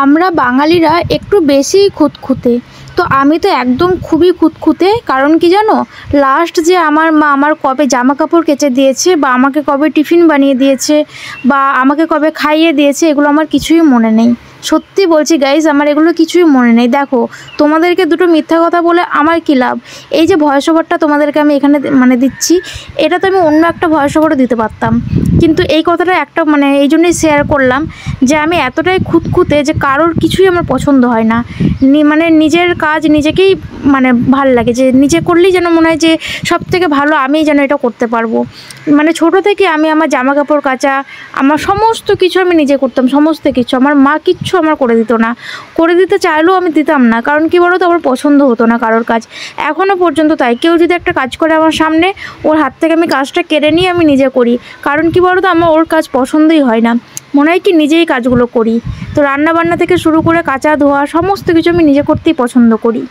আমরা বাঙালিরা একটু বেশিই খুঁতখুঁতে। তো আমি তো একদম খুবই খুঁতখুঁতে। কারণ কি জানো, লাস্ট যে আমার মা আমার কবে জামা কাপড় কেচে দিয়েছে, বা আমাকে কবে টিফিন বানিয়ে দিয়েছে, বা আমাকে কবে খাইয়ে দিয়েছে, এগুলো আমার কিছুই মনে নেই। সত্যি বলছি গাইজ, আমার এগুলো কিছুই মনে নেই। দেখো, তোমাদেরকে দুটো মিথ্যা কথা বলে আমার কী লাভ? এই যে ভয়েস ওভারটা তোমাদেরকে আমি এখানে দিচ্ছি, এটা তো আমি অন্য একটা ভয়েস ওভারও দিতে পারতাম। কিন্তু এই কথাটা একটা এই জন্যই শেয়ার করলাম যে আমি এতটাই খুঁতখুঁতে যে কারোর কিছুই আমার পছন্দ হয় না। নিজের কাজ নিজেকেই ভাল লাগে, যে নিজে করলেই যেন মনে হয় যে সব থেকে ভালো আমিই যেন এটা করতে পারবো। ছোট থেকে আমি আমার জামা কাপড় কাচা, আমার সমস্ত কিছু আমি নিজে করতাম। সমস্ত কিছু আমার মা কিচ্ছু আমার করে দিত না, করে দিতে চাইলেও আমি দিতাম না। কারণ কি বলো তো, আমার পছন্দ হতো না কারোর কাজ। এখনও পর্যন্ত তাই। কেউ যদি একটা কাজ করে আমার সামনে, ওর হাত থেকে আমি কাজটা কেড়ে নিয়ে আমি নিজে করি। কারণ কি বলো তো, আমার ওর কাজ পছন্দই হয় না। মনে হয় কি নিজেই কাজগুলো করি। তো রান্না বান্না থেকে শুরু করে কাচা ধোয়া সমস্ত কিছু আমি নিজে করতেই পছন্দ করি।